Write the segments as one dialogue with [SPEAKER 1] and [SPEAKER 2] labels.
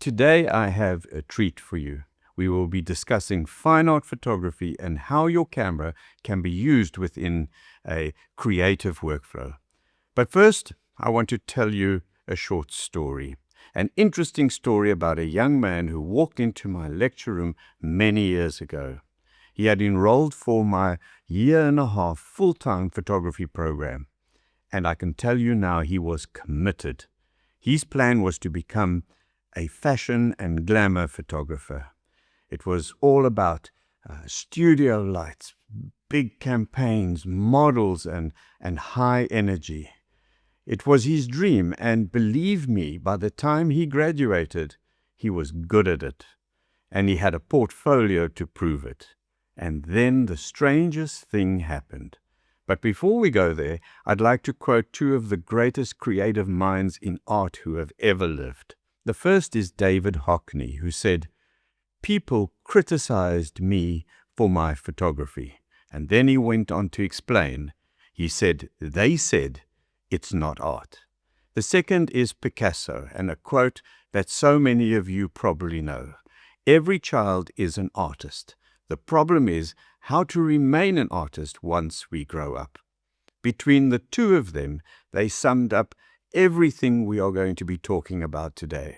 [SPEAKER 1] Today I have a treat for you. We will be discussing fine art photography and how your camera can be used within a creative workflow. But first, I want to tell you a short story. An interesting story about a young man who walked into my lecture room many years ago. He had enrolled for my 1.5-year full-time photography program. And I can tell you now he was committed. His plan was to become a fashion and glamour photographer. It was all about studio lights, big campaigns, models, and high energy. It was his dream, and believe me, by the time he graduated, he was good at it. And he had a portfolio to prove it. And then the strangest thing happened. But before we go there, I'd like to quote two of the greatest creative minds in art who have ever lived. The first is David Hockney, who said, "People criticized me for my photography." And then he went on to explain. He said, "They said it's not art." The second is Picasso, and a quote that so many of you probably know. "Every child is an artist. The problem is how to remain an artist once we grow up." Between the two of them, they summed up everything we are going to be talking about today.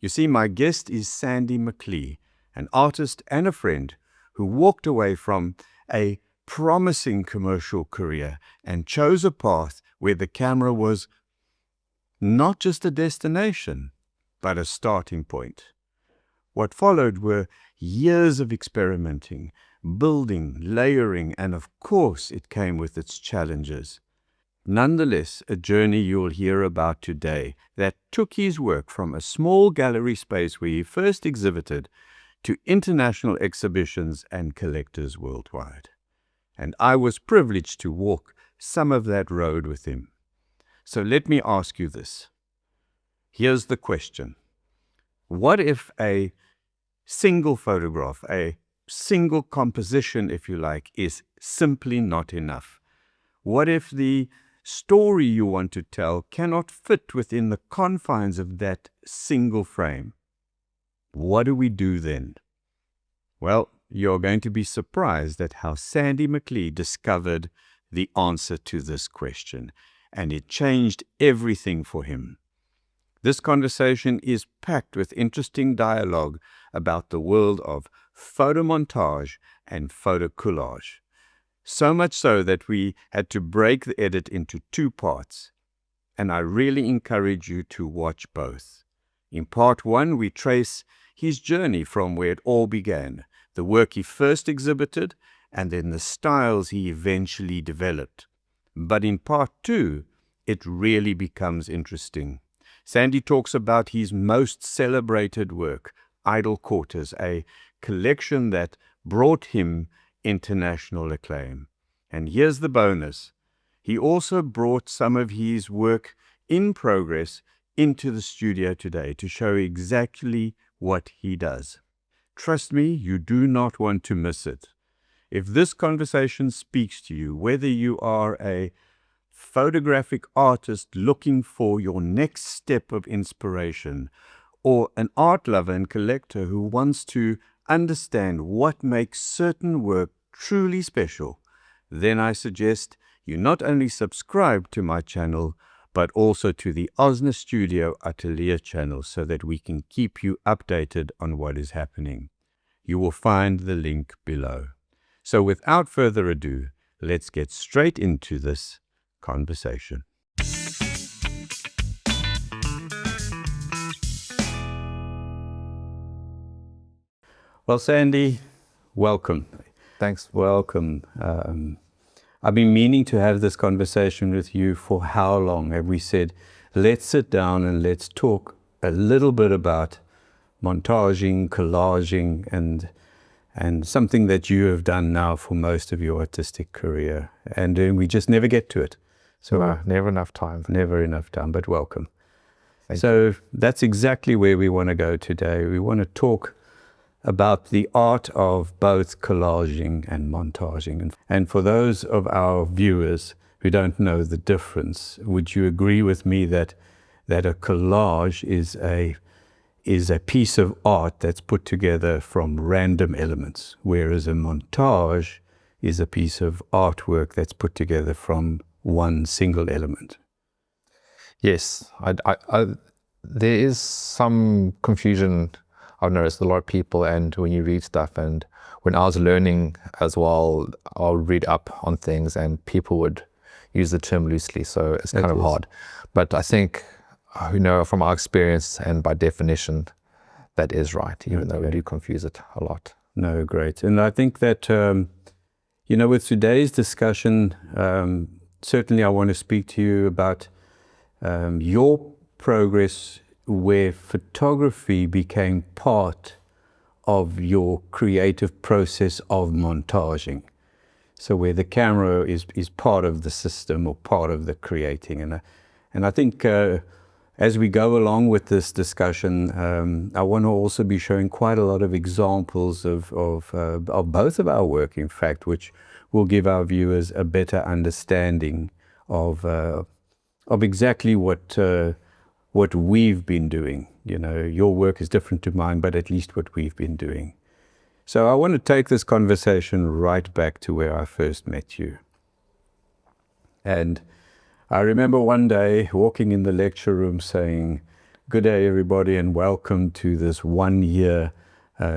[SPEAKER 1] You see, my guest is Sandy McLea, an artist and a friend who walked away from a promising commercial career and chose a path where the camera was not just a destination, but a starting point. What followed were years of experimenting, building, layering, and of course it came with its challenges. Nonetheless, a journey you'll hear about today that took his work from a small gallery space where he first exhibited to international exhibitions and collectors worldwide. And I was privileged to walk some of that road with him. So let me ask you this. Here's the question. What if a single photograph, a single composition, if you like, is simply not enough? What if the story you want to tell cannot fit within the confines of that single frame? What do we do then? Well, you're going to be surprised at how Sandy McLea discovered the answer to this question, and it changed everything for him. This conversation is packed with interesting dialogue about the world of photo montage and photo collage. So much so that we had to break the edit into 2 parts, and I really encourage you to watch both. In part 1, we trace his journey from where it all began, the work he first exhibited, and then the styles he eventually developed. But in part 2, it really becomes interesting. Sandy talks about his most celebrated work, Idle Quarters, a collection that brought him international acclaim. And here's the bonus. He also brought some of his work in progress into the studio today to show exactly what he does. Trust me, you do not want to miss it. If this conversation speaks to you, whether you are a photographic artist looking for your next step of inspiration, or an art lover and collector who wants to understand what makes certain work truly special, then I suggest you not only subscribe to my channel, but also to the Osner Atelier channel so that we can keep you updated on what is happening. You will find the link below. So without further ado, let's get straight into this conversation. Well, Sandy, welcome.
[SPEAKER 2] Thanks.
[SPEAKER 1] Welcome. I've been meaning to have this conversation with you for how long? Have we said, let's sit down and let's talk a little bit about montaging, collaging, and something that you have done now for most of your artistic career. And we just never get to it.
[SPEAKER 2] So never enough time.
[SPEAKER 1] Never enough time, but welcome.
[SPEAKER 2] Thank
[SPEAKER 1] you. That's exactly where we want to go today. We want to talk about the art of both collaging and montaging. And for those of our viewers who don't know the difference, would you agree with me that a collage is is a piece of art that's put together from random elements, whereas a montage is a piece of artwork that's put together from one single element.
[SPEAKER 2] Yes, there is some confusion. I've noticed a lot of people, and when you read stuff, and when I was learning as well, I'll read up on things and people would use the term loosely, so it's kind of hard. But I think, from our experience and by definition, that is right, even though we do confuse it a lot.
[SPEAKER 1] No, great. And I think that, with today's discussion, certainly I want to speak to you about your progress where photography became part of your creative process of montaging. So where the camera is part of the system or part of the creating. And I think as we go along with this discussion, I want to also be showing quite a lot of examples of both of our work, in fact, which will give our viewers a better understanding of exactly what we've been doing. Your work is different to mine, but at least what we've been doing. So I want to take this conversation right back to where I first met you. And I remember one day walking in the lecture room saying, "Good day, everybody, and welcome to this 1-year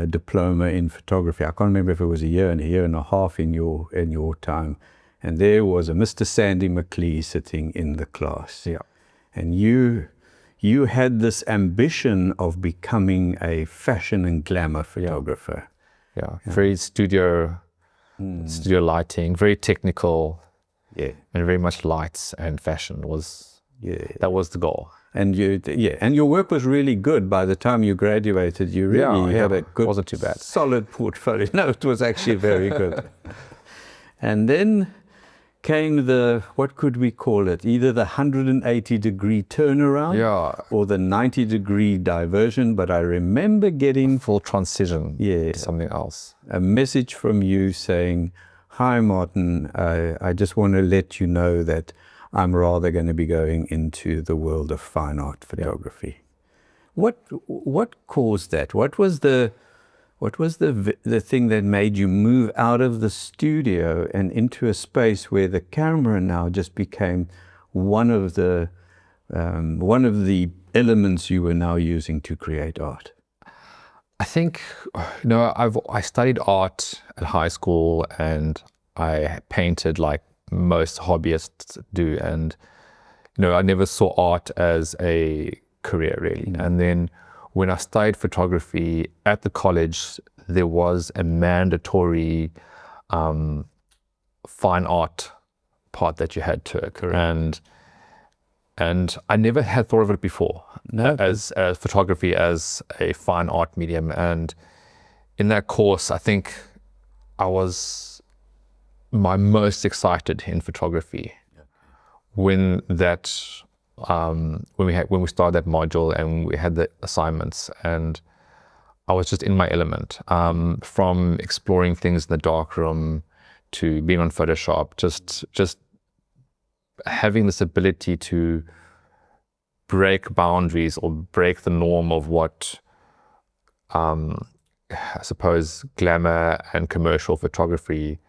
[SPEAKER 1] diploma in photography." I can't remember if it was a year and a half in your time. And there was a Mr. Sandy McLea sitting in the class.
[SPEAKER 2] Yeah.
[SPEAKER 1] And you had this ambition of becoming a fashion and glamour photographer.
[SPEAKER 2] Yeah. Very studio lighting, very technical.
[SPEAKER 1] Yeah.
[SPEAKER 2] And very much lights and fashion that was the goal.
[SPEAKER 1] And and your work was really good. By the time you graduated, you really had a good,
[SPEAKER 2] wasn't too bad,
[SPEAKER 1] solid portfolio. No, it was actually very good. And then came what could we call it? Either the 180-degree turnaround or the 90-degree diversion. But I remember getting
[SPEAKER 2] full transition to something else.
[SPEAKER 1] A message from you saying, "Hi, Martin, I just want to let you know that I'm rather going to be going into the world of fine art photography." What caused that? What was the thing that made you move out of the studio and into a space where the camera now just became one of the elements you were now using to create art?
[SPEAKER 2] I think, I studied art at high school and I painted like most hobbyists do. And, I never saw art as a career really. And then when I studied photography at the college, there was a mandatory fine art part that you had to occur. And I never had thought of it before.
[SPEAKER 1] No.
[SPEAKER 2] As photography as a fine art medium. And in that course, I think I was my most excited in photography when we started that module and we had the assignments, and I was just in my element, from exploring things in the darkroom to being on Photoshop, just having this ability to break boundaries or break the norm of what I suppose glamour and commercial photography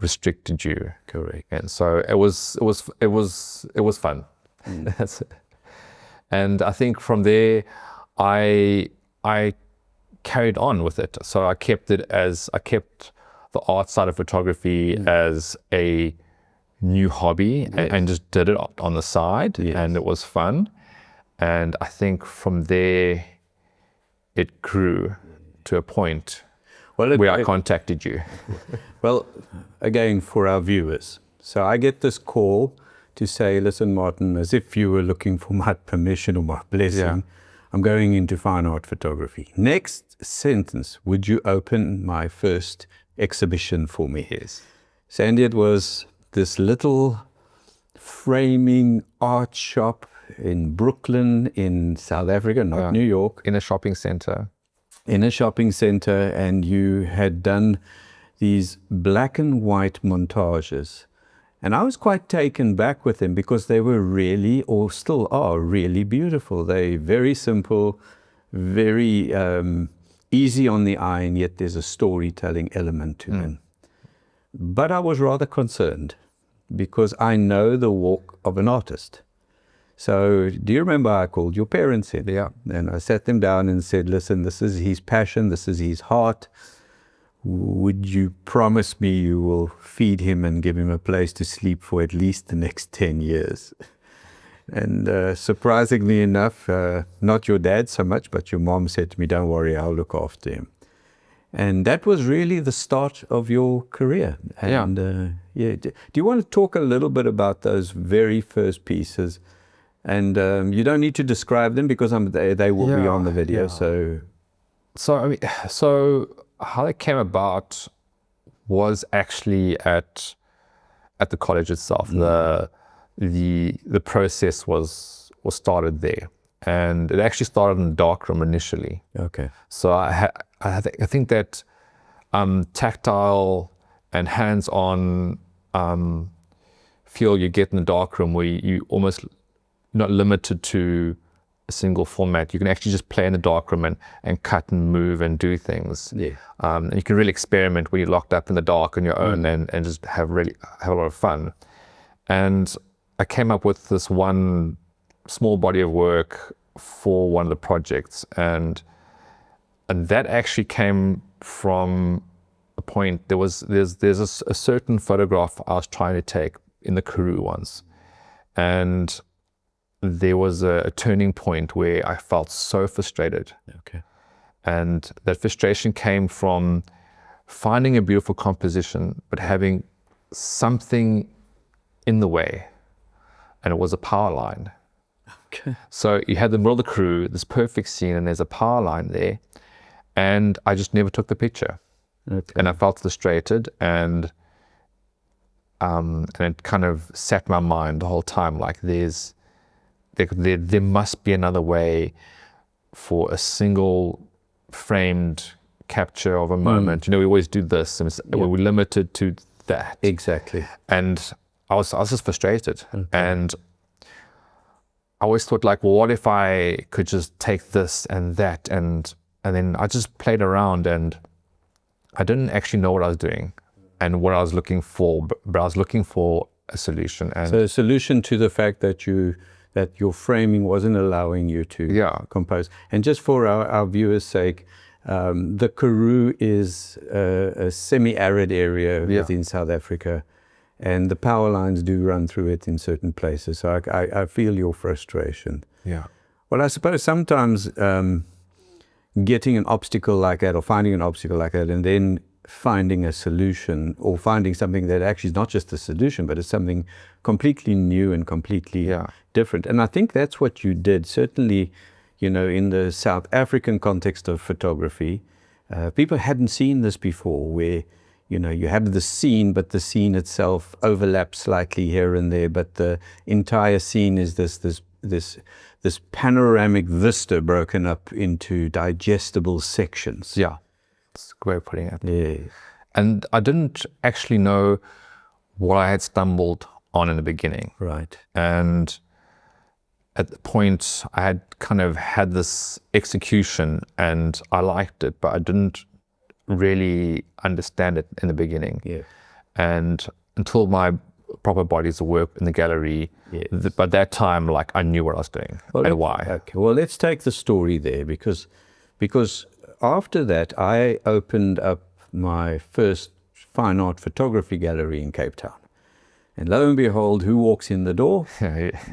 [SPEAKER 2] restricted you.
[SPEAKER 1] Correct.
[SPEAKER 2] And so it was fun. That's it. And I think from there I carried on with it. So I kept the art side of photography as a new hobby and just did it on the side, and it was fun. And I think from there it grew to a point where I contacted you.
[SPEAKER 1] Well, again, for our viewers. So I get this call to say, "Listen, Martin, as if you were looking for my permission or my blessing, I'm going into fine art photography. Next sentence, would you open my first exhibition for me?"
[SPEAKER 2] Yes.
[SPEAKER 1] Sandy, it was this little framing art shop in Brooklyn in South Africa, not New York.
[SPEAKER 2] In a shopping center.
[SPEAKER 1] In a shopping center, and you had done these black and white montages. And I was quite taken back with them because they were really, or still are, really beautiful. They're very simple, very easy on the eye, and yet there's a storytelling element to them. But I was rather concerned because I know the walk of an artist. So do you remember I called your parents in?
[SPEAKER 2] Yeah.
[SPEAKER 1] And I sat them down and said, listen, this is his passion, this is his heart. Would you promise me you will feed him and give him a place to sleep for at least the next 10 years? And surprisingly enough, not your dad so much, but your mom said to me, don't worry, I'll look after him. And that was really the start of your career. And yeah. Do you want to talk a little bit about those very first pieces? And you don't need to describe them because they will be on the video.
[SPEAKER 2] So I mean, how it came about was actually at the college itself. The process was started there, and it actually started in the darkroom initially.
[SPEAKER 1] Okay.
[SPEAKER 2] So I think that tactile and hands-on feel you get in the darkroom, where you almost not limited to a single format. You can actually just play in the darkroom and cut and move and do things.
[SPEAKER 1] Yeah.
[SPEAKER 2] And you can really experiment when you're locked up in the dark on your own and just have a lot of fun. And I came up with this one small body of work for one of the projects, and that actually came from a point. There's a certain photograph I was trying to take in the Karoo once, and there was a turning point where I felt so frustrated.
[SPEAKER 1] Okay.
[SPEAKER 2] And that frustration came from finding a beautiful composition, but having something in the way, and it was a power line.
[SPEAKER 1] Okay.
[SPEAKER 2] So you had the middle of the Karoo, this perfect scene, and there's a power line there, and I just never took the picture.
[SPEAKER 1] Okay.
[SPEAKER 2] And I felt frustrated, and it kind of set my mind the whole time, like there must be another way for a single framed capture of a moment. You know, we always do this, and we're limited to that.
[SPEAKER 1] Exactly.
[SPEAKER 2] And I was just frustrated. And I always thought, like, well, what if I could just take this and that, and then I just played around, and I didn't actually know what I was doing and what I was looking for, but I was looking for a solution. And
[SPEAKER 1] so a solution to the fact that your framing wasn't allowing you to compose. And just for our viewers' sake, the Karoo is a semi-arid area within South Africa, and the power lines do run through it in certain places. So I feel your frustration.
[SPEAKER 2] Yeah.
[SPEAKER 1] Well, I suppose sometimes getting an obstacle like that, or finding an obstacle like that, and then finding a solution, or finding something that actually is not just a solution, but it's something completely new and completely different. And I think that's what you did. Certainly, you know, in the South African context of photography, people hadn't seen this before, where, you know, you have the scene, but the scene itself overlaps slightly here and there, but the entire scene is this panoramic vista broken up into digestible sections.
[SPEAKER 2] Yeah. That's a great way of putting it.
[SPEAKER 1] Yeah.
[SPEAKER 2] And I didn't actually know what I had stumbled on in the beginning.
[SPEAKER 1] Right.
[SPEAKER 2] And at the point, I had kind of had this execution, and I liked it, but I didn't really understand it in the beginning.
[SPEAKER 1] Yeah.
[SPEAKER 2] And until my proper bodies of work in the gallery, by that time, like, I knew what I was doing and why.
[SPEAKER 1] Okay. Well, let's take the story there, because after that, I opened up my first fine art photography gallery in Cape Town. And lo and behold, who walks in the door?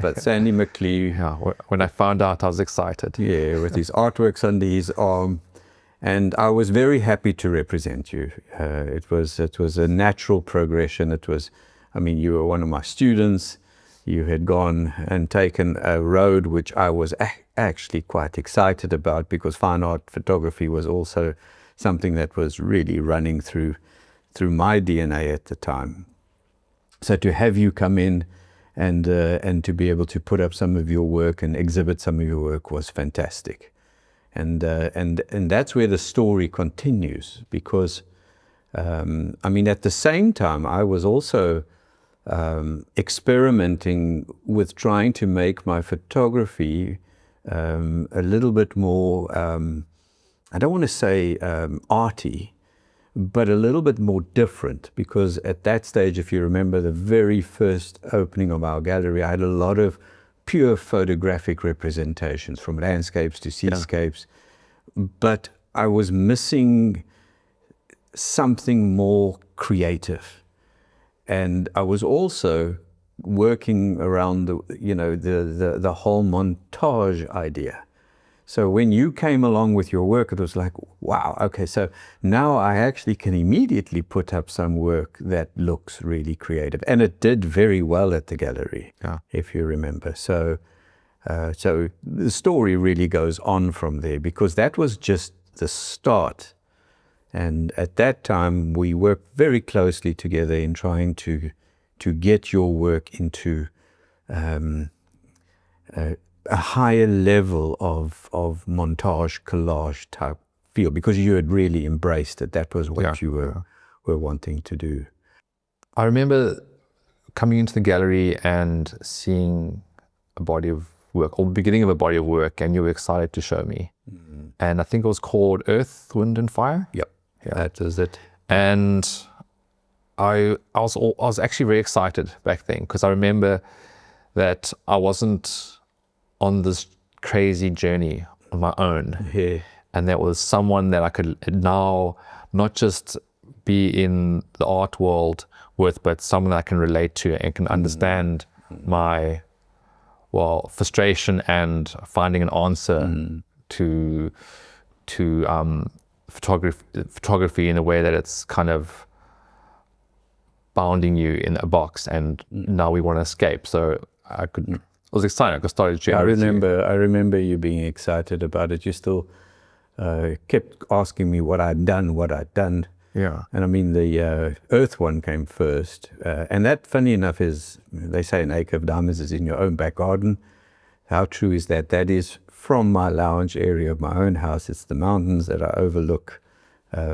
[SPEAKER 1] But Sandy McLea.
[SPEAKER 2] Yeah, when I found out, I was excited.
[SPEAKER 1] Yeah, with his artworks under his arm. And I was very happy to represent you. It was a natural progression. I mean, you were one of my students. You had gone and taken a road which I was actually quite excited about, because fine art photography was also something that was really running through my DNA at the time. So to have you come in and to be able to put up some of your work and exhibit some of your work was fantastic. And that's where the story continues, because I mean, at the same time, I was also experimenting with trying to make my photography a little bit more, I don't want to say arty, but a little bit more different, because at that stage, if you remember the very first opening of our gallery, I had a lot of pure photographic representations, from landscapes to seascapes, but I was missing something more creative. And I was also working around the whole montage idea. So when you came along with your work, it was like, wow, okay, so now I actually can immediately put up some work that looks really creative. And it did very well at the gallery, if you remember. So the story really goes on from there, because that was just the start. And at that time, we worked very closely together in trying to get your work into a higher level of montage, collage type feel, because you had really embraced it. That was what you were wanting to do.
[SPEAKER 2] I remember coming into the gallery and seeing a body of work, or the beginning of a body of work, and you were excited to show me. And I think it was called Earth, Wind and Fire.
[SPEAKER 1] That was it.
[SPEAKER 2] And I was actually very excited back then, because I remember that I wasn't on this crazy journey on my own. And that was someone that I could now not just be in the art world with, but someone that I can relate to and can understand my, frustration and finding an answer to photography in a way that it's kind of bounding you in a box, and now we want to escape. So I was excited. I could start a journey.
[SPEAKER 1] I remember you being excited about it. You still kept asking me what I'd done.
[SPEAKER 2] Yeah.
[SPEAKER 1] And I mean, the Earth one came first. And that, funny enough, is, they say an acre of diamonds is in your own back garden. How true is that? That is from my lounge area of my own house. It's the mountains that I overlook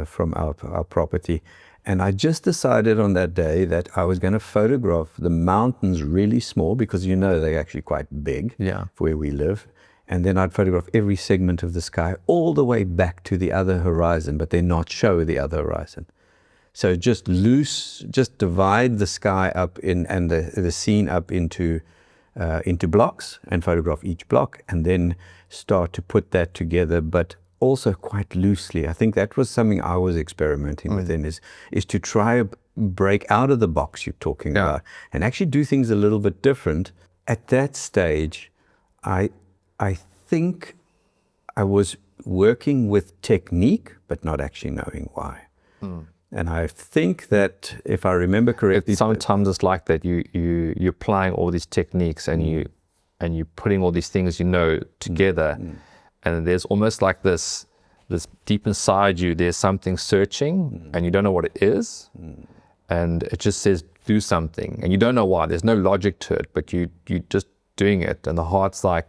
[SPEAKER 1] from our property. And I just decided on that day that I was going to photograph the mountains really small, because they're actually quite big for where we live. And then I'd photograph every segment of the sky all the way back to the other horizon, but then not show the other horizon. So just divide the sky up and the scene up into blocks, and photograph each block, and then start to put that together, but also quite loosely. I think that was something I was experimenting with, is to try to break out of the box you're talking about, and actually do things a little bit different. At that stage, I think I was working with technique, but not actually knowing why. And I think that, if I remember correctly,
[SPEAKER 2] sometimes it's like that. You're applying all these techniques, and you're putting all these things together, and there's almost like this deep inside you. There's something searching, and you don't know what it is, and it just says do something, and you don't know why. There's no logic to it, but you're just doing it, and the heart's like,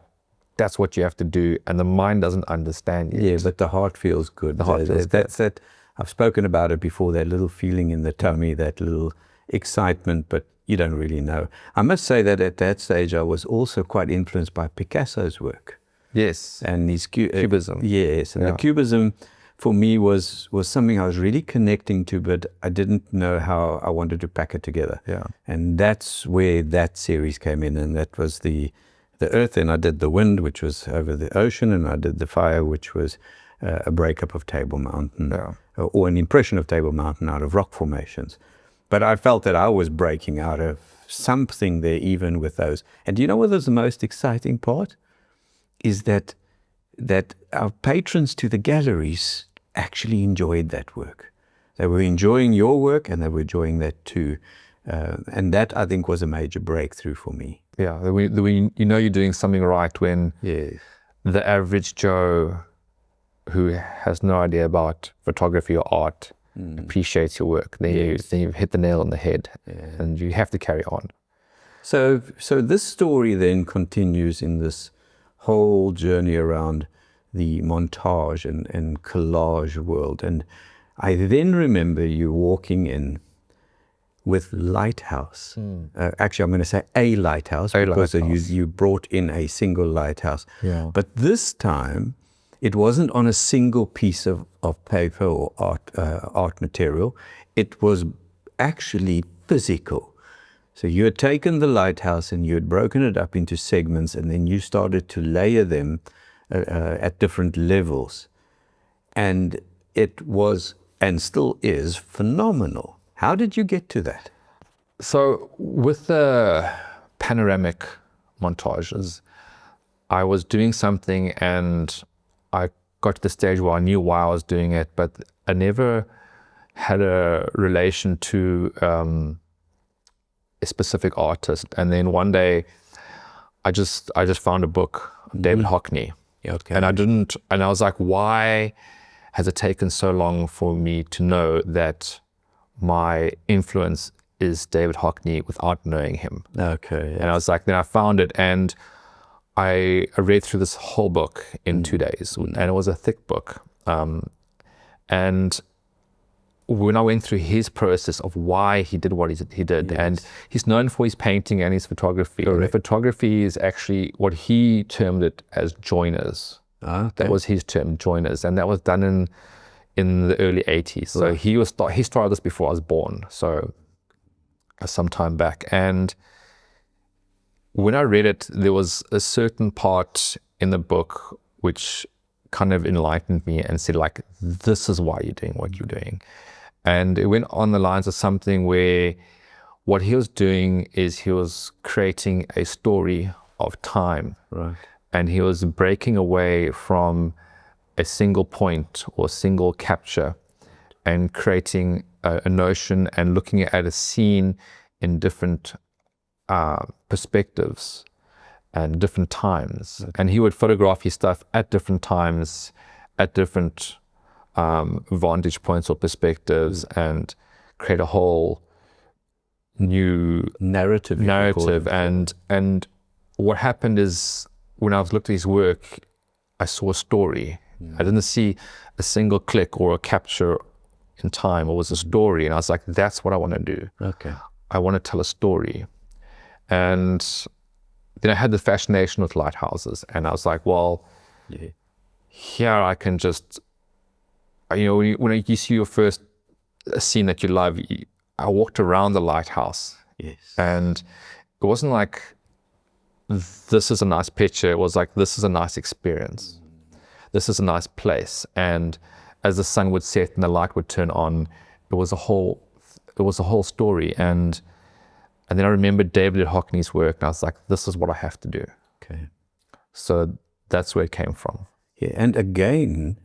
[SPEAKER 2] that's what you have to do, and the mind doesn't understand yet.
[SPEAKER 1] Yeah, but the heart feels good.
[SPEAKER 2] The heart feels good.
[SPEAKER 1] That's that. I've spoken about it before, that little feeling in the tummy, that little excitement, but you don't really know. I must say that at that stage, I was also quite influenced by Picasso's work.
[SPEAKER 2] Yes.
[SPEAKER 1] And his
[SPEAKER 2] Cubism.
[SPEAKER 1] Yes, and the Cubism for me was something I was really connecting to, but I didn't know how I wanted to pack it together.
[SPEAKER 2] Yeah.
[SPEAKER 1] And that's where that series came in, and that was the Earth, and I did the Wind, which was over the ocean, and I did the Fire, which was a breakup of Table Mountain, or an impression of Table Mountain out of rock formations. But I felt that I was breaking out of something there, even with those. And do you know what was the most exciting part? Is that our patrons to the galleries actually enjoyed that work. They were enjoying your work, and they were enjoying that too. And that, I think, was a major breakthrough for me.
[SPEAKER 2] Yeah, you're doing something right when the average Joe who has no idea about photography or art appreciates your work. Then you've hit the nail on the head, and you have to carry on.
[SPEAKER 1] So this story then continues in this whole journey around the montage and collage world. And I then remember you walking in with lighthouse. Actually, I'm going to say a lighthouse because you brought in a single lighthouse.
[SPEAKER 2] Yeah.
[SPEAKER 1] But this time, it wasn't on a single piece of paper or art material. It was actually physical. So you had taken the lighthouse and you had broken it up into segments, and then you started to layer them at different levels. And it was, and still is, phenomenal. How did you get to that?
[SPEAKER 2] So with the panoramic montages, I was doing something and I got to the stage where I knew why I was doing it, but I never had a relation to a specific artist. And then one day I just found a book, David Hockney.
[SPEAKER 1] Okay.
[SPEAKER 2] And I was like, why has it taken so long for me to know that my influence is David Hockney without knowing him?
[SPEAKER 1] Okay. Yes.
[SPEAKER 2] And I was like, then I found it, and I read through this whole book in 2 days, and it was a thick book. And when I went through his process of why he did what he did, and he's known for his painting and his photography.
[SPEAKER 1] Correct.
[SPEAKER 2] And the photography is actually what he termed it as joiners.
[SPEAKER 1] Okay.
[SPEAKER 2] That was his term, joiners, and that was done in the early 80s. So he started this before I was born, so some time back. And when I read it, there was a certain part in the book which kind of enlightened me and said, like, this is why you're doing what you're doing. And it went on the lines of something where what he was doing is he was creating a story of time.
[SPEAKER 1] Right.
[SPEAKER 2] And he was breaking away from a single point or single capture and creating a notion and looking at a scene in different perspectives and different times. Okay. And he would photograph his stuff at different times, at different vantage points or perspectives, and create a whole new narrative. And what happened is, when I was looking at his work, I saw a story. I didn't see a single click or a capture in time. It was a story, and I was like, that's what I want to do.
[SPEAKER 1] Okay.
[SPEAKER 2] I want to tell a story. And then I had the fascination with lighthouses, and I was like, well, here I can just, when you see your first scene that you love, I walked around the lighthouse.
[SPEAKER 1] Yes.
[SPEAKER 2] And it wasn't like, this is a nice picture. It was like, this is a nice experience. This is a nice place. And as the sun would set and the light would turn on, it was a whole story. And then I remembered David Hockney's work, and I was like, this is what I have to do.
[SPEAKER 1] Okay.
[SPEAKER 2] So that's where it came from.
[SPEAKER 1] Yeah, and again,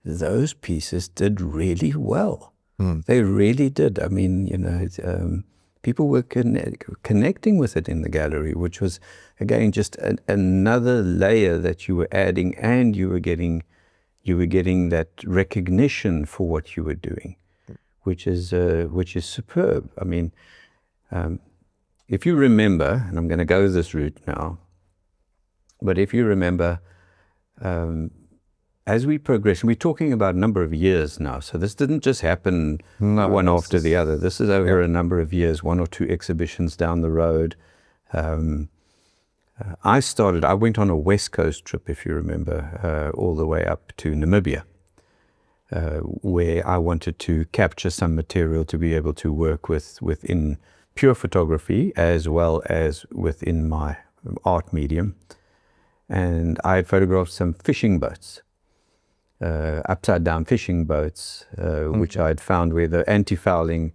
[SPEAKER 1] those pieces did really well. They really did. I mean, people were connecting with it in the gallery, which was, again, just another layer that you were adding, and you were getting that recognition for what you were doing, which is superb. I mean, if you remember, and I'm going to go this route now, but if you remember, as we progress, and we're talking about a number of years now, so this didn't just happen one after the other. This is over a number of years, 1 or 2 exhibitions down the road. I went on a West Coast trip, if you remember, all the way up to Namibia, where I wanted to capture some material to be able to work within pure photography as well as within my art medium. And I had photographed some fishing boats, upside down fishing boats, which I had found where the antifouling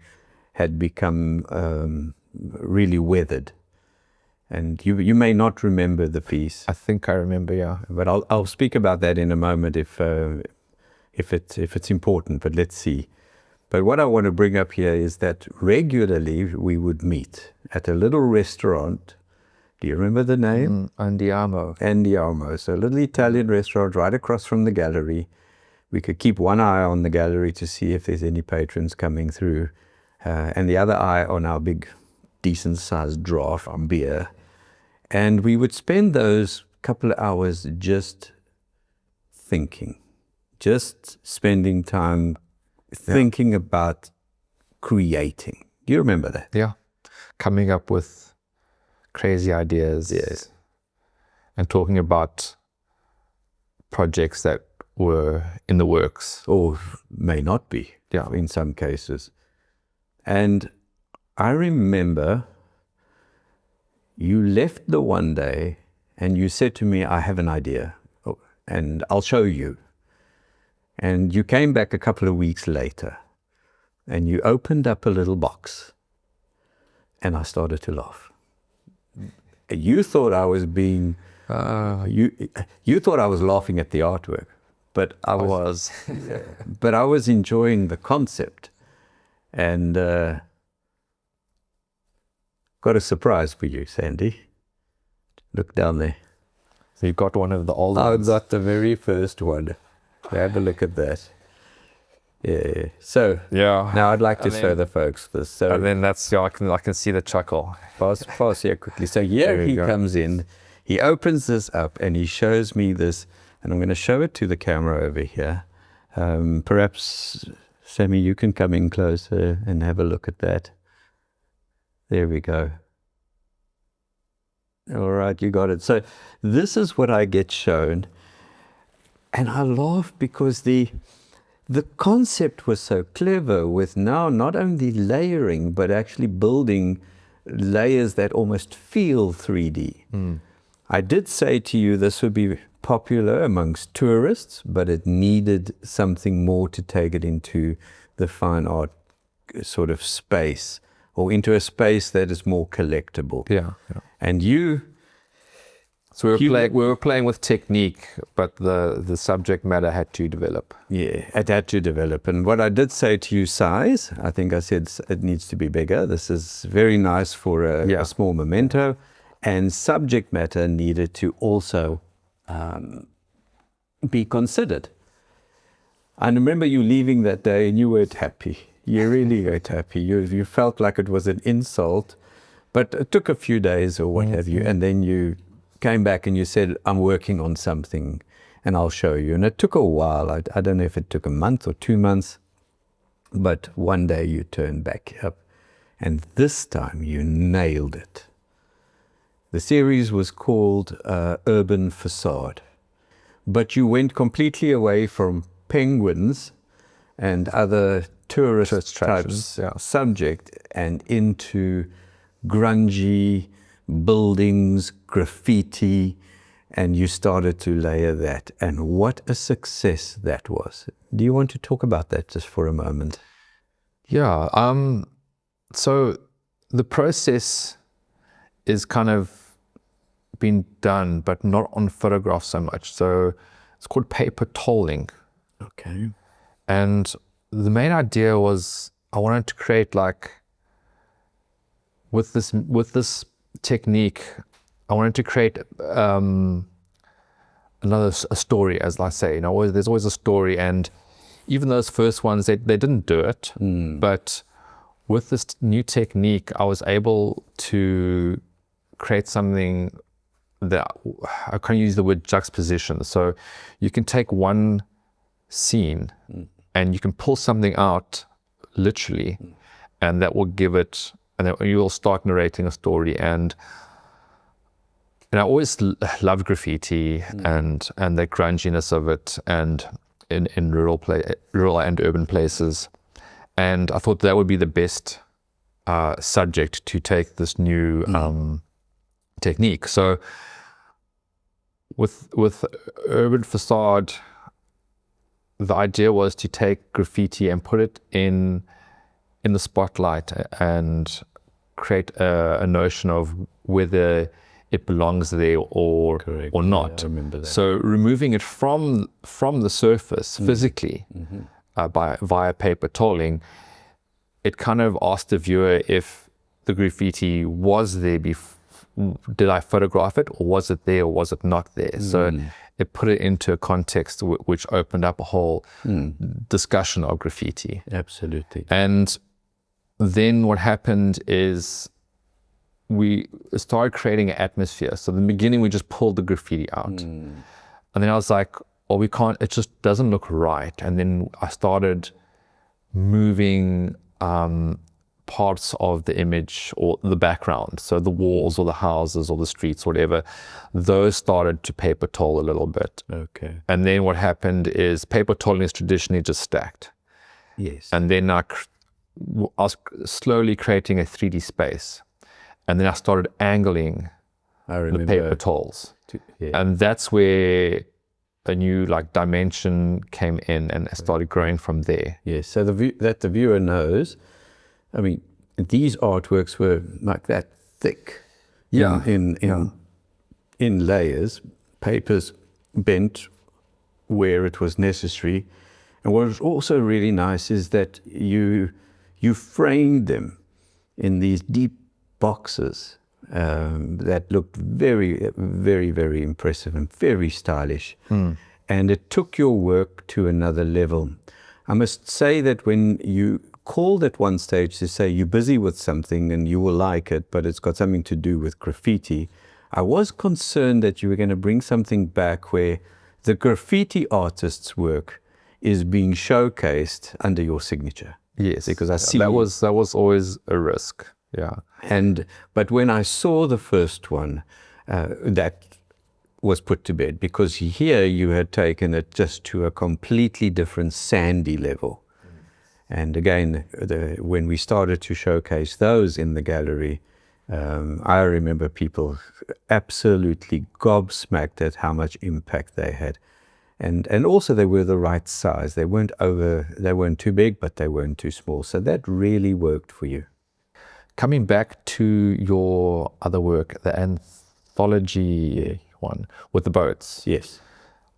[SPEAKER 1] had become really weathered. And you may not remember the piece.
[SPEAKER 2] I think I remember, yeah.
[SPEAKER 1] But I'll speak about that in a moment if it's important, but let's see. But what I want to bring up here is that regularly we would meet at a little restaurant. Do you remember the name?
[SPEAKER 2] Andiamo.
[SPEAKER 1] Andiamo. So a little Italian restaurant right across from the gallery. We could keep one eye on the gallery to see if there's any patrons coming through, and the other eye on our big, decent-sized draft on beer. And we would spend those couple of hours just thinking, just spending time thinking about creating. You remember that?
[SPEAKER 2] Yeah. Coming up with crazy ideas.
[SPEAKER 1] Yes.
[SPEAKER 2] And talking about projects that were in the works.
[SPEAKER 1] Or may not be, in some cases. And I remember you left the one day and you said to me, I have an idea and I'll show you. And you came back a couple of weeks later and you opened up a little box and I started to laugh. You thought I was being, you thought I was laughing at the artwork, but I was, but I was enjoying the concept. And got a surprise for you, Sandy. Look down there.
[SPEAKER 2] So you've got one of the old
[SPEAKER 1] I've
[SPEAKER 2] ones.
[SPEAKER 1] got the very first one. Have a look at that. Yeah. So now I'd like to show the folks this. So
[SPEAKER 2] and then that's, I can see the chuckle.
[SPEAKER 1] Pass here quickly. So here he comes in. He opens this up and he shows me this, and I'm going to show it to the camera over here. Perhaps, Sammy, you can come in closer and have a look at that. There we go. All right, you got it. So this is what I get shown. And I laugh because the concept was so clever, with now not only layering, but actually building layers that almost feel 3D. I did say to you this would be popular amongst tourists, but it needed something more to take it into the fine art sort of space, or into a space that is more collectible. And
[SPEAKER 2] so we were playing with technique, but the subject matter had to develop.
[SPEAKER 1] Yeah, it had to develop. And what I did say to you, size, I think I said it needs to be bigger. This is very nice for a small memento. And subject matter needed to also be considered. I remember you leaving that day and you weren't happy. You really weren't happy. You felt like it was an insult, but it took a few days or what have you. And then you came back and you said, I'm working on something and I'll show you. And it took a while. I don't know if it took a month or 2 months, but one day you turned back up and this time you nailed it. The series was called Urban Facade, but you went completely away from penguins and other tourist types subject and into grungy buildings, graffiti, and you started to layer that. And what a success that was. Do you want to talk about that just for a moment?
[SPEAKER 2] Yeah. So the process is kind of been done, but not on photograph so much. So it's called paper tolling.
[SPEAKER 1] Okay.
[SPEAKER 2] And the main idea was I wanted to create, like, with this technique, I wanted to create a story, as I say. There's always a story, and even those first ones, they didn't do it. But with this new technique, I was able to create something that I can use the word juxtaposition. So you can take one scene and you can pull something out literally, and that will give it, and then you will start narrating a story. And I always loved graffiti and the grunginess of it, and in rural and urban places. And I thought that would be the best subject to take this new technique. So with Urban Facade, the idea was to take graffiti and put it in the spotlight and create a notion of whether it belongs there or not.
[SPEAKER 1] Yeah, I remember that.
[SPEAKER 2] So removing it from the surface physically via paper tolling, it kind of asked the viewer if the graffiti was there before. Did I photograph it, or was it there, or was it not there? So it put it into a context which opened up a whole discussion of graffiti.
[SPEAKER 1] Absolutely.
[SPEAKER 2] And then what happened is we started creating an atmosphere. So in the beginning, we just pulled the graffiti out. And then I was like, well, we can't, it just doesn't look right. And then I started moving parts of the image or the background, so the walls or the houses or the streets or whatever, those started to paper toll a little bit.
[SPEAKER 1] Okay.
[SPEAKER 2] And then what happened is paper tolling is traditionally just stacked.
[SPEAKER 1] Yes.
[SPEAKER 2] And then I was slowly creating a 3D space. And then I started angling the paper tolls. And that's where a new like dimension came in, and it started growing from there.
[SPEAKER 1] Yes, so the viewer knows, I mean, these artworks were like that thick in layers, papers bent where it was necessary. And what was also really nice is that you framed them in these deep boxes that looked very, very, very impressive and very stylish. And it took your work to another level. I must say that when you called at one stage to say you're busy with something and you will like it, but it's got something to do with graffiti, I was concerned that you were going to bring something back where the graffiti artist's work is being showcased under your signature.
[SPEAKER 2] Yes,
[SPEAKER 1] because I see
[SPEAKER 2] that was always a risk. Yeah.
[SPEAKER 1] But when I saw the first one, that was put to bed, because here you had taken it just to a completely different sandy level. And again, when we started to showcase those in the gallery, I remember people absolutely gobsmacked at how much impact they had. And also they were the right size. They weren't too big, but they weren't too small. So that really worked for you.
[SPEAKER 2] Coming back to your other work, the Anthology one with the boats.
[SPEAKER 1] Yes.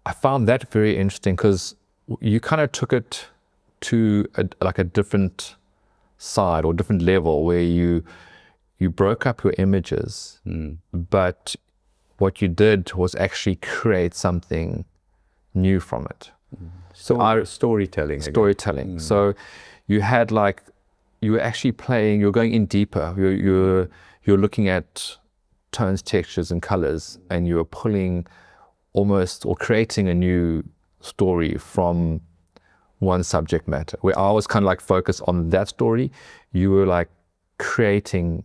[SPEAKER 2] I found that very interesting because you kind of took it to a different side or different level where you broke up your images, but what you did was actually create something new from it.
[SPEAKER 1] Storytelling.
[SPEAKER 2] So you had you were actually playing, you're going in deeper, you're looking at tones, textures and colors, and you're pulling almost or creating a new story from one subject matter. Where I was kind of focused on that story, you were creating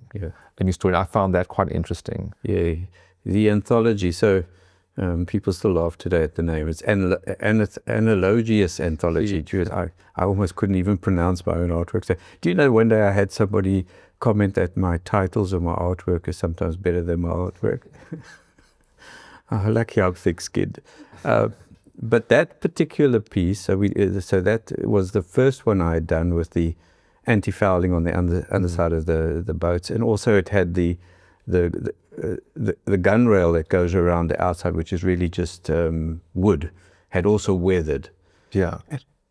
[SPEAKER 2] a new story. I found that quite interesting.
[SPEAKER 1] Yeah, the Anthology. So people still laugh today at the name. It's Analogious Anthology. I almost couldn't even pronounce my own artwork. So, do you know, one day I had somebody comment that my titles of my artwork is sometimes better than my artwork. Lucky I'm thick-skinned. But that particular piece, so that was the first one I had done with the antifouling on the underside of the boats, and also it had the gun rail that goes around the outside, which is really just wood, had also weathered.
[SPEAKER 2] Yeah.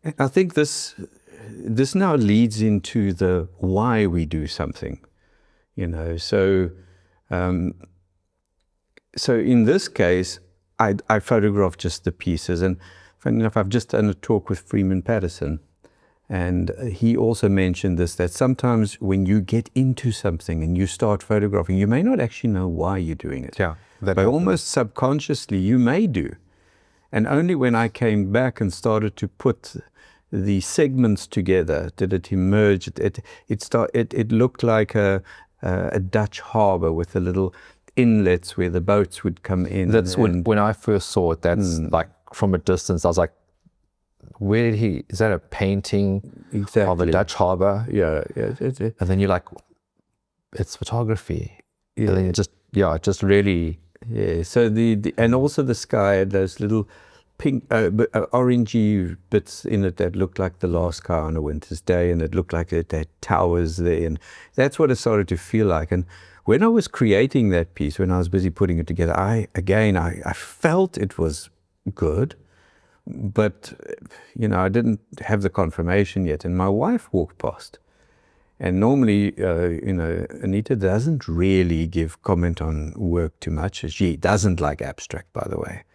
[SPEAKER 1] And I think this now leads into the why we do something, So in this case, I photographed just the pieces, and funny enough, I've just done a talk with Freeman Patterson, and he also mentioned this, that sometimes when you get into something and you start photographing, you may not actually know why you're doing it.
[SPEAKER 2] Yeah.
[SPEAKER 1] But almost subconsciously you may do. And only when I came back and started to put the segments together did it emerge. It looked like a Dutch harbor with the little inlets where the boats would come in.
[SPEAKER 2] That's when I first saw it. That's from a distance, I was like, where did is that a painting of a Dutch harbor?
[SPEAKER 1] Yeah.
[SPEAKER 2] And then you're like, it's photography. Yeah. And then just really.
[SPEAKER 1] Yeah, so and also the sky had those little pink, orangey bits in it that looked like the last sky on a winter's day, and it looked like it had towers there, and that's what it started to feel like. And when I was creating that piece, when I was busy putting it together, I felt it was good, but I didn't have the confirmation yet. And my wife walked past. And normally, Anita doesn't really give comment on work too much. She doesn't like abstract, by the way.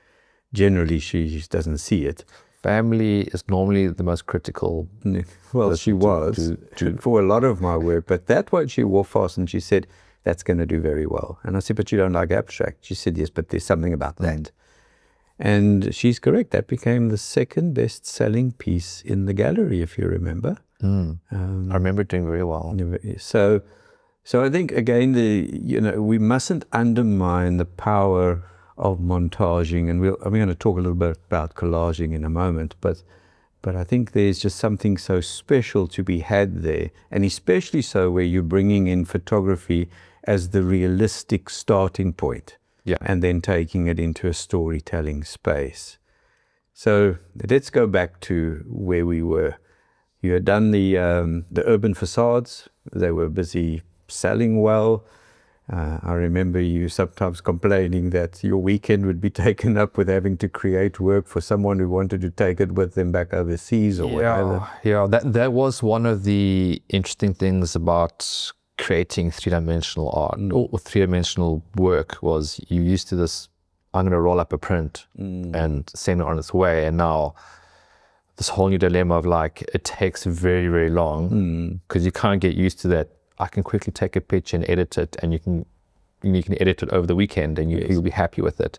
[SPEAKER 1] Generally, she doesn't see it.
[SPEAKER 2] Family is normally the most critical.
[SPEAKER 1] Well, she was for a lot of my work. But that one, she walked past and she said, that's going to do very well. And I said, but you don't like abstract? She said, yes, but there's something about that. And she's correct. That became the second best-selling piece in the gallery, if you remember.
[SPEAKER 2] I remember doing very well.
[SPEAKER 1] So I think again, we mustn't undermine the power of montaging, and we're going to talk a little bit about collaging in a moment, but I think there's just something so special to be had there, and especially so where you're bringing in photography as the realistic starting point, and then taking it into a storytelling space. So let's go back to where we were. You had done the urban facades. They were busy selling well. I remember you sometimes complaining that your weekend would be taken up with having to create work for someone who wanted to take it with them back overseas or whatever.
[SPEAKER 2] Yeah, that was one of the interesting things about creating three-dimensional art or three-dimensional work. Was you used to this, I'm going to roll up a print and send it on its way, and now this whole new dilemma of like, it takes very, very long because you can't get used to that. I can quickly take a picture and edit it, and you can edit it over the weekend, and you'll be happy with it.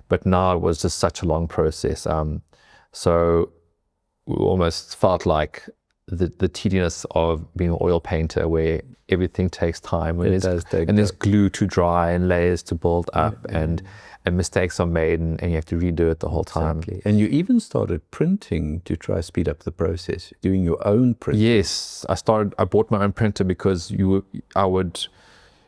[SPEAKER 2] But now it was just such a long process. So we almost felt like the tediousness of being an oil painter, where everything takes time, and there's glue to dry and layers to build up, and mistakes are made, and you have to redo it the whole time.
[SPEAKER 1] And you even started printing to try to speed up the process, doing your own printing.
[SPEAKER 2] Yes, I bought my own printer because you would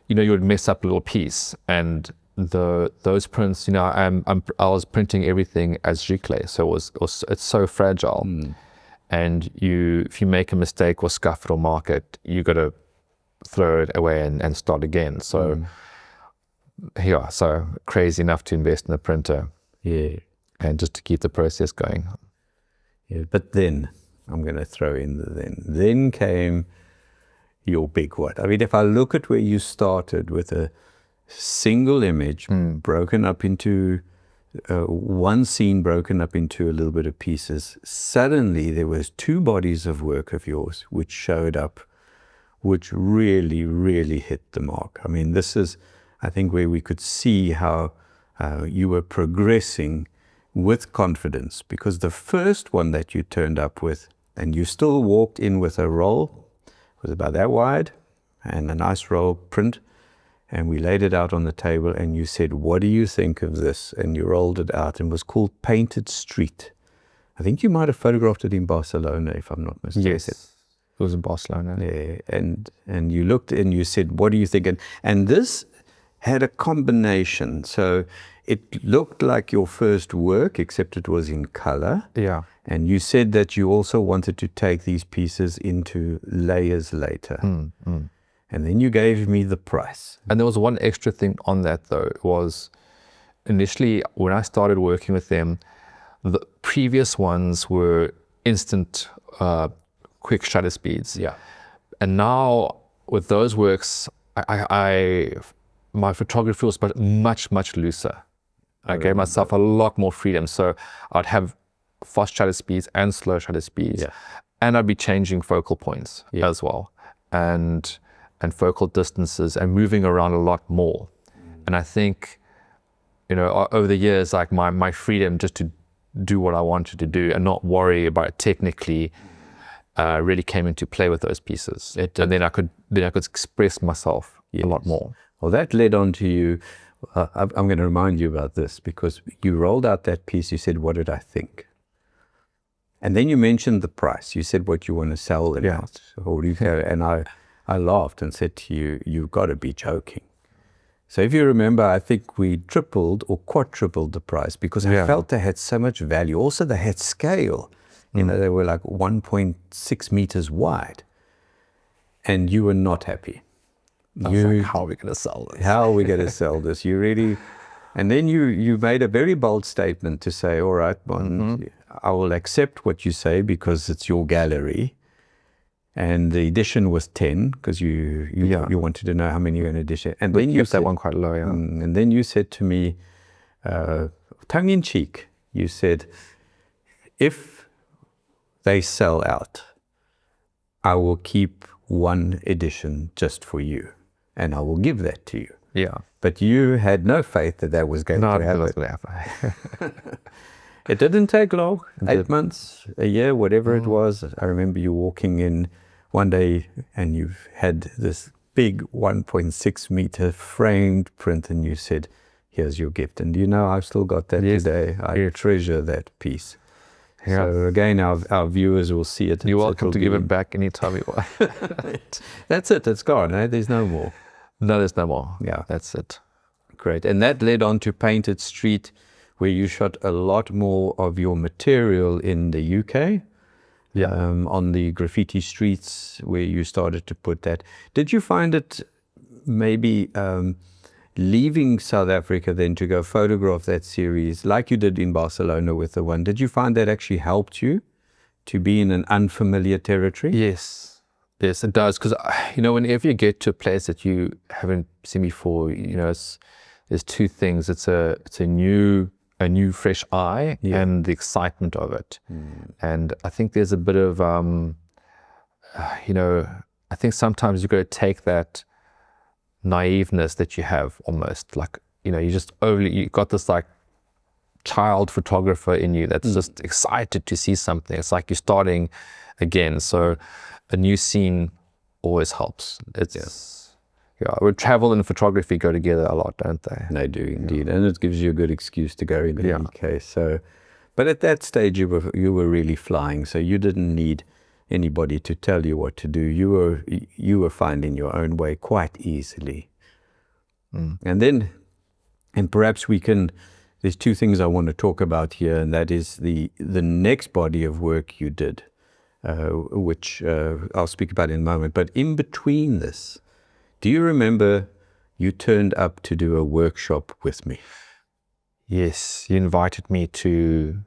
[SPEAKER 2] mess up a little piece, and those prints, I was printing everything as giclée, so it's so fragile, and if you make a mistake or scuff it or mark it, you got to throw it away and start again. So. So crazy enough to invest in a printer, and just to keep the process going.
[SPEAKER 1] But then I'm going to throw in then came your big one. I mean, if I look at where you started with a single image broken up into one scene, broken up into a little bit of pieces, suddenly there was two bodies of work of yours which showed up, which really, really hit the mark. I mean, this is, I think, where we could see how you were progressing with confidence, because the first one that you turned up with, and you still walked in with a roll, was about that wide, and a nice roll print, and we laid it out on the table, and you said, "What do you think of this?" And you rolled it out, and it was called Painted Street. I think you might have photographed it in Barcelona, if I'm not mistaken.
[SPEAKER 2] Yes, it was in Barcelona.
[SPEAKER 1] Yeah, and you looked and you said, "What do you think?" And this had a combination. So it looked like your first work, except it was in color.
[SPEAKER 2] Yeah.
[SPEAKER 1] And you said that you also wanted to take these pieces into layers later. And then you gave me the price.
[SPEAKER 2] And there was one extra thing on that, though. It was initially, when I started working with them, the previous ones were instant, quick shutter speeds.
[SPEAKER 1] Yeah.
[SPEAKER 2] And now with those works, my photography was much, much looser. I gave myself a lot more freedom. So I'd have fast shutter speeds and slow shutter speeds. And I'd be changing focal points as well. And focal distances, and moving around a lot more. And I think, over the years, like my freedom just to do what I wanted to do and not worry about it technically really came into play with those pieces. And then I could express myself a lot more.
[SPEAKER 1] Well, that led on to you. I'm going to remind you about this, because you rolled out that piece. You said, "What did I think?" And then you mentioned the price. You said what you want to sell it at. And I laughed and said to you, "You've got to be joking." So if you remember, I think we tripled or quadrupled the price, because I felt they had so much value. Also, they had scale. They were like 1.6 meters wide. And you were not happy.
[SPEAKER 2] How are we going to sell this?
[SPEAKER 1] How are we going to sell this? You really, and then you made a very bold statement to say, "All right, Bond, I will accept what you say because it's your gallery." And the edition was 10, because you wanted to know how many you're going to edition. And then you
[SPEAKER 2] said that one quite low,
[SPEAKER 1] and then you said to me, tongue in cheek, you said, "If they sell out, I will keep one edition just for you, and I will give that to you."
[SPEAKER 2] Yeah.
[SPEAKER 1] But you had no faith that was going to happen.
[SPEAKER 2] That was going to happen.
[SPEAKER 1] It didn't take long, 8 months, a year, whatever it was. I remember you walking in one day and you had this big 1.6 meter framed print and you said, here's your gift. And I've still got that today. I treasure that piece. Yeah. So again, our viewers will see it.
[SPEAKER 2] You're welcome to give it back anytime you want.
[SPEAKER 1] That's it. It's gone. Eh? There's no more.
[SPEAKER 2] No, there's no more.
[SPEAKER 1] Yeah.
[SPEAKER 2] That's it.
[SPEAKER 1] Great. And that led on to Painted Street, where you shot a lot more of your material in the UK. Yeah. On the graffiti streets where you started to put that. Did you find it maybe leaving South Africa then to go photograph that series like you did in Barcelona with the one? Did you find that actually helped you to be in an unfamiliar territory?
[SPEAKER 2] Yes. Yes, it does. Because, whenever you get to a place that you haven't seen before, there's two things. It's a new fresh eye and the excitement of it. And I think there's a bit of, I think sometimes you've got to take that naiveness that you have almost like, you got this like child photographer in you that's just excited to see something. It's like you're starting again. So a new scene always helps. Travel and photography go together a lot, don't they?
[SPEAKER 1] They do indeed, and it gives you a good excuse to go in the UK. So, but at that stage, you were really flying, so you didn't need anybody to tell you what to do. You were finding your own way quite easily. And perhaps there's two things I want to talk about here, and that is the next body of work you did, which I'll speak about in a moment. But in between this, do you remember you turned up to do a workshop with me?
[SPEAKER 2] Yes, you invited me to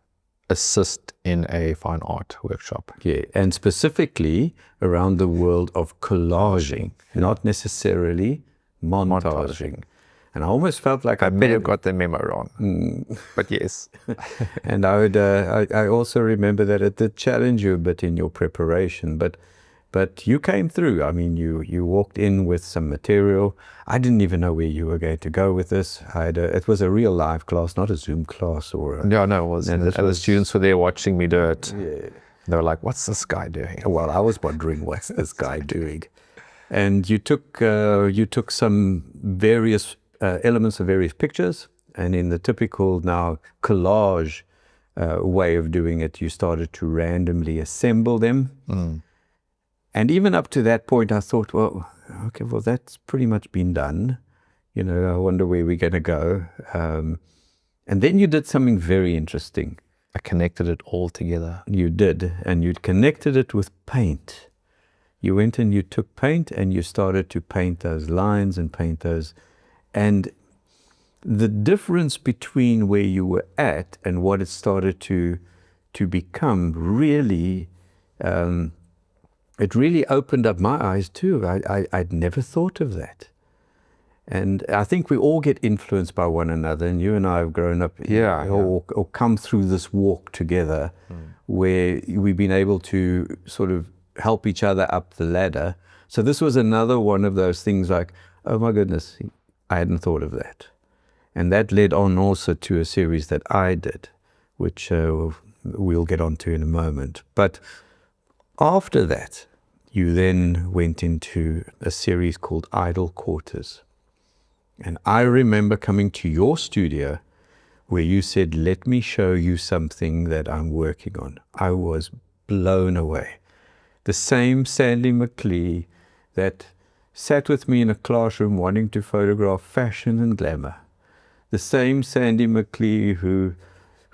[SPEAKER 2] assist in a fine art workshop.
[SPEAKER 1] Yeah, and specifically around the world of collaging, not necessarily montaging. And I almost felt like
[SPEAKER 2] I may have got the memo wrong, but yes.
[SPEAKER 1] And I also remember that it did challenge you a bit in your preparation, but you came through. I mean, you walked in with some material. I didn't even know where you were going to go with this. It was a real live class, not a Zoom class or.
[SPEAKER 2] No, it wasn't. And the students were there watching me do it. Yeah. They were like, "What's this guy doing?"
[SPEAKER 1] Well, I was wondering, what's this guy doing? And you took some various elements of various pictures, and in the typical now collage way of doing it, you started to randomly assemble them. And even up to that point, I thought, well, that's pretty much been done. I wonder where we're going to go. And then you did something very interesting.
[SPEAKER 2] I connected it all together.
[SPEAKER 1] You did, and you connected it with paint. You went and you took paint and you started to paint those lines and paint those. And the difference between where you were at and what it started to become really... it really opened up my eyes too. I'd never thought of that. And I think we all get influenced by one another, and you and I have grown up or come through this walk together where we've been able to sort of help each other up the ladder. So this was another one of those things like, oh my goodness, I hadn't thought of that. And that led on also to a series that I did, which we'll get onto in a moment. But after that, you then went into a series called Idle Quarters. And I remember coming to your studio where you said, let me show you something that I'm working on. I was blown away. The same Sandy McLea that sat with me in a classroom wanting to photograph fashion and glamour. The same Sandy McLea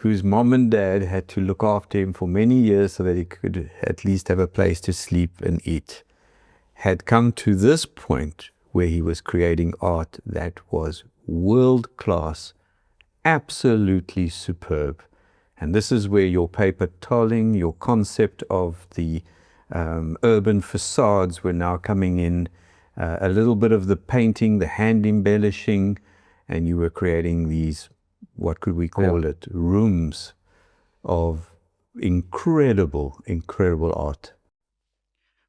[SPEAKER 1] whose mom and dad had to look after him for many years so that he could at least have a place to sleep and eat, had come to this point where he was creating art that was world-class, absolutely superb. And this is where your paper tolling, your concept of the urban facades were now coming in, a little bit of the painting, the hand embellishing, and you were creating these, what could we call it, rooms of incredible, incredible art.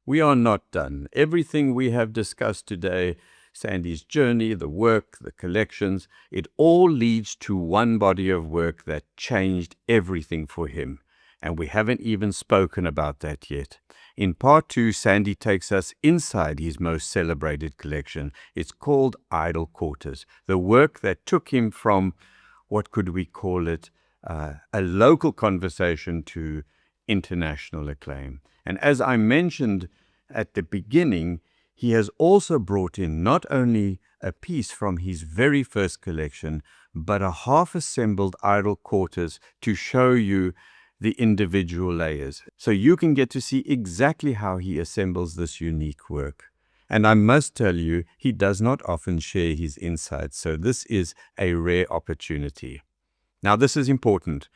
[SPEAKER 1] We are not done. Everything we have discussed today Sandy's journey, the work, the collections, it all leads to one body of work that changed everything for him. And we haven't even spoken about that yet. In part 2, Sandy takes us inside his most celebrated collection. It's called Idle Quarters, the work that took him from, what could we call it, a local conversation to international acclaim. And as I mentioned at the beginning, he has also brought in not only a piece from his very first collection, but a half-assembled idle quarters to show you the individual layers. So you can get to see exactly how he assembles this unique work. And I must tell you, he does not often share his insights, so this is a rare opportunity. Now, this is important.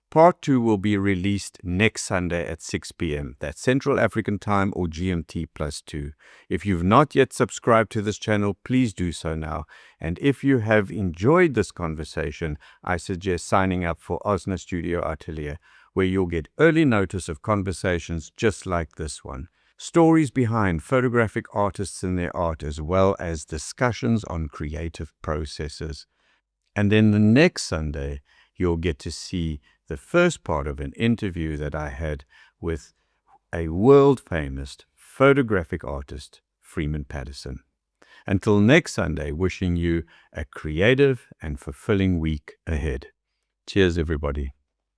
[SPEAKER 1] Part 2 will be released next Sunday at 6 p.m. That's Central African Time or GMT +2. If you've not yet subscribed to this channel, please do so now. And if you have enjoyed this conversation, I suggest signing up for Osner Atelier, where you'll get early notice of conversations just like this one. Stories behind photographic artists and their art, as well as discussions on creative processes. And then the next Sunday, you'll get to see the first part of an interview that I had with a world-famous photographic artist, Freeman Patterson. Until next Sunday, wishing you a creative and fulfilling week ahead. Cheers, everybody.